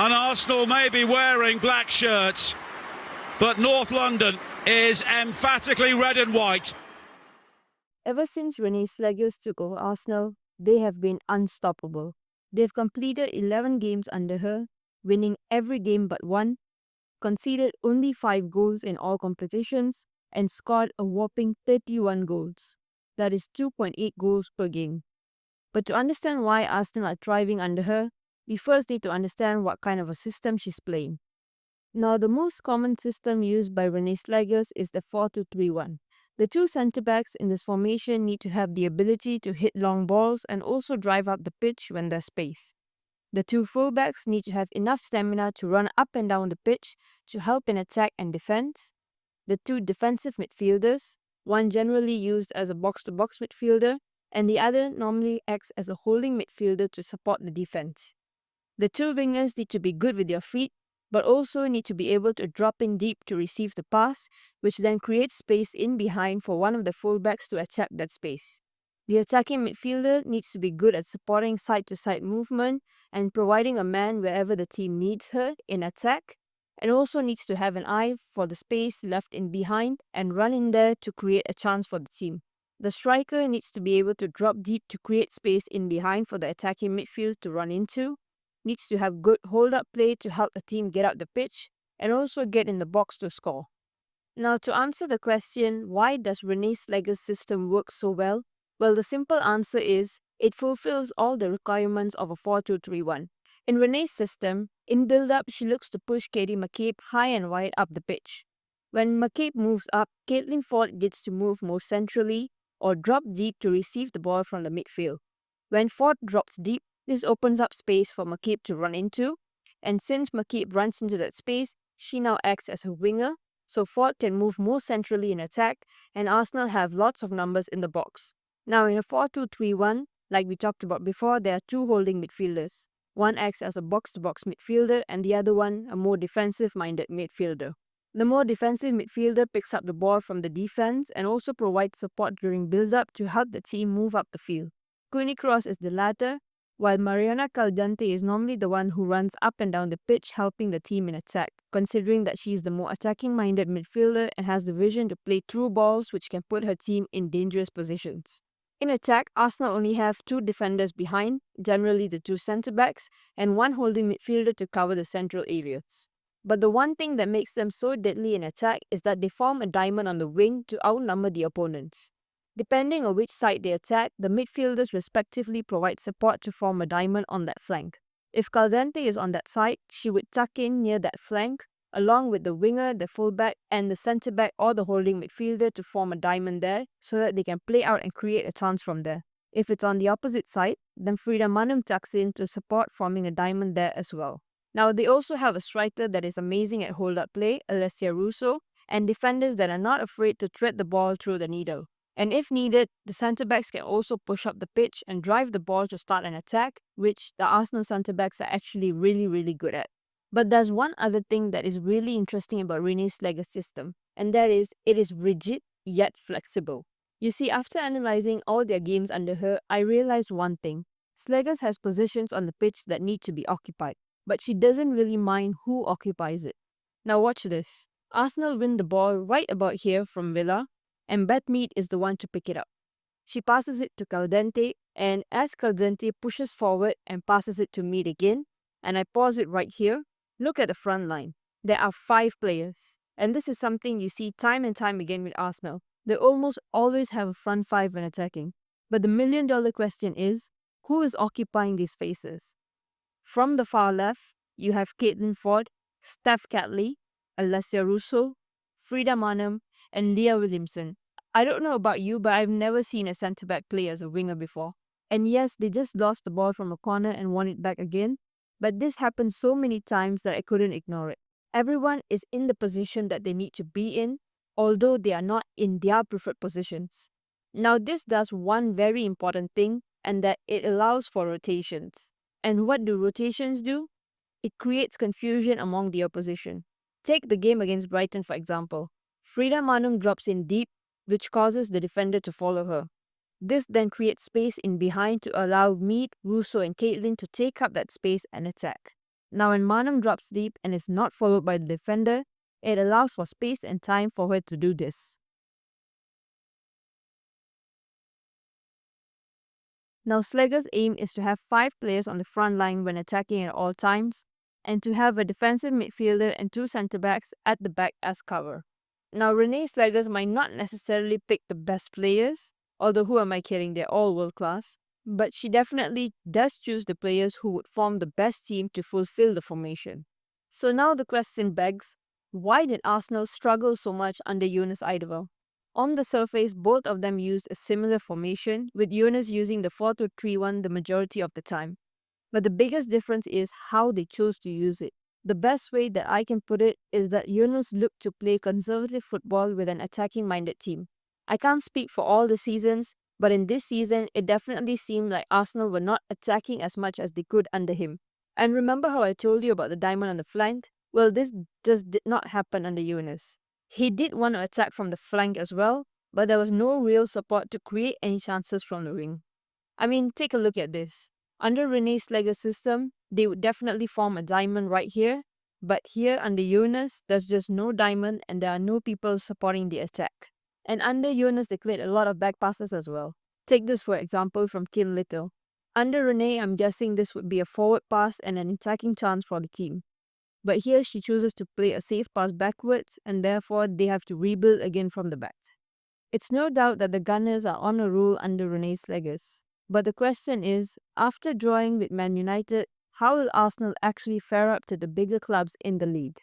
And Arsenal may be wearing black shirts, but North London is emphatically red and white. Ever since Renee Slegers took over Arsenal, they have been unstoppable. They've completed 11 games under her, winning every game but one, conceded only 5 goals in all competitions, and scored a whopping 31 goals. That is 2.8 goals per game. But to understand why Arsenal are thriving under her, we first need to understand what kind of a system she's playing. Now, the most common system used by Renee Slegers is the 4-2-3-1. The two centre-backs in this formation need to have the ability to hit long balls and also drive up the pitch when there's space. The two full-backs need to have enough stamina to run up and down the pitch to help in attack and defence. The two defensive midfielders, one generally used as a box-to-box midfielder, and the other normally acts as a holding midfielder to support the defence. The two wingers need to be good with their feet, but also need to be able to drop in deep to receive the pass, which then creates space in behind for one of the fullbacks to attack that space. The attacking midfielder needs to be good at supporting side-to-side movement and providing a man wherever the team needs her in attack, and also needs to have an eye for the space left in behind and run in there to create a chance for the team. The striker needs to be able to drop deep to create space in behind for the attacking midfield to run into, needs to have good hold-up play to help the team get up the pitch, and also get in the box to score. Now, to answer the question, why does Renee Slegers' system work so well? Well, the simple answer is, it fulfills all the requirements of a 4-2-3-1. In Renee's system, in build-up, she looks to push Katie McCabe high and wide up the pitch. When McCabe moves up, Caitlin Ford gets to move more centrally or drop deep to receive the ball from the midfield. When Ford drops deep, this opens up space for McCabe to run into, and since McCabe runs into that space, she now acts as a winger, so Ford can move more centrally in attack, and Arsenal have lots of numbers in the box. Now in a 4-2-3-1, like we talked about before, there are two holding midfielders. One acts as a box-to-box midfielder, and the other one a more defensive-minded midfielder. The more defensive midfielder picks up the ball from the defense and also provides support during build-up to help the team move up the field. Cooney Cross is the latter, while Mariana Caldente is normally the one who runs up and down the pitch helping the team in attack, considering that she is the more attacking-minded midfielder and has the vision to play through balls which can put her team in dangerous positions. In attack, Arsenal only have two defenders behind, generally the two centre-backs, and one holding midfielder to cover the central areas. But the one thing that makes them so deadly in attack is that they form a diamond on the wing to outnumber the opponents. Depending on which side they attack, the midfielders respectively provide support to form a diamond on that flank. If Caldente is on that side, she would tuck in near that flank, along with the winger, the fullback, and the centre-back or the holding midfielder to form a diamond there, so that they can play out and create a chance from there. If it's on the opposite side, then Frida Manum tucks in to support forming a diamond there as well. Now, they also have a striker that is amazing at hold-up play, Alessia Russo, and defenders that are not afraid to thread the ball through the needle. And if needed, the centre-backs can also push up the pitch and drive the ball to start an attack, which the Arsenal centre-backs are actually really good at. But there's one other thing that is really interesting about Renee Slegers' system, and that is, it is rigid yet flexible. You see, after analysing all their games under her, I realised one thing. Slegers has positions on the pitch that need to be occupied, but she doesn't really mind who occupies it. Now watch this. Arsenal win the ball right about here from Villa, and Beth Mead is the one to pick it up. She passes it to Caldente, and as Caldente pushes forward and passes it to Mead again, and I pause it right here, look at the front line. There are 5 players, and this is something you see time and time again with Arsenal. They almost always have a front 5 when attacking. But the million-dollar question is, who is occupying these spaces? From the far left, you have Caitlin Ford, Steph Catley, Alessia Russo, Frida Manum, and Leah Williamson. I don't know about you, but I've never seen a centre-back play as a winger before. And yes, they just lost the ball from a corner and won it back again, but this happened so many times that I couldn't ignore it. Everyone is in the position that they need to be in, although they are not in their preferred positions. Now this does one very important thing, and that it allows for rotations. And what do rotations do? It creates confusion among the opposition. Take the game against Brighton for example. Frida Manum drops in deep, which causes the defender to follow her. This then creates space in behind to allow Mead, Russo and Caitlin to take up that space and attack. Now when Manam drops deep and is not followed by the defender, it allows for space and time for her to do this. Now Slegers' aim is to have 5 players on the front line when attacking at all times, and to have a defensive midfielder and 2 centre-backs at the back as cover. Now Renee Slegers might not necessarily pick the best players, although who am I kidding, they're all world class, but she definitely does choose the players who would form the best team to fulfill the formation. So now the question begs, why did Arsenal struggle so much under Jonas Eidevall? On the surface, both of them used a similar formation, with Jonas using the 4-2-3-1 the majority of the time. But the biggest difference is how they chose to use it. The best way that I can put it is that Jonas looked to play conservative football with an attacking-minded team. I can't speak for all the seasons, but in this season, it definitely seemed like Arsenal were not attacking as much as they could under him. And remember how I told you about the diamond on the flank? Well, this just did not happen under Jonas. He did want to attack from the flank as well, but there was no real support to create any chances from the wing. I mean, take a look at this. Under Renee Slegers' system, they would definitely form a diamond right here, but here under Jonas, there's just no diamond and there are no people supporting the attack. And under Jonas, they played a lot of back passes as well. Take this for example from Kim Little. Under Renee, I'm guessing this would be a forward pass and an attacking chance for the team. But here she chooses to play a safe pass backwards, and therefore they have to rebuild again from the back. It's no doubt that the Gunners are on a roll under Renee Slegers. But the question is, after drawing with Man United, how will Arsenal actually fare up to the bigger clubs in the league?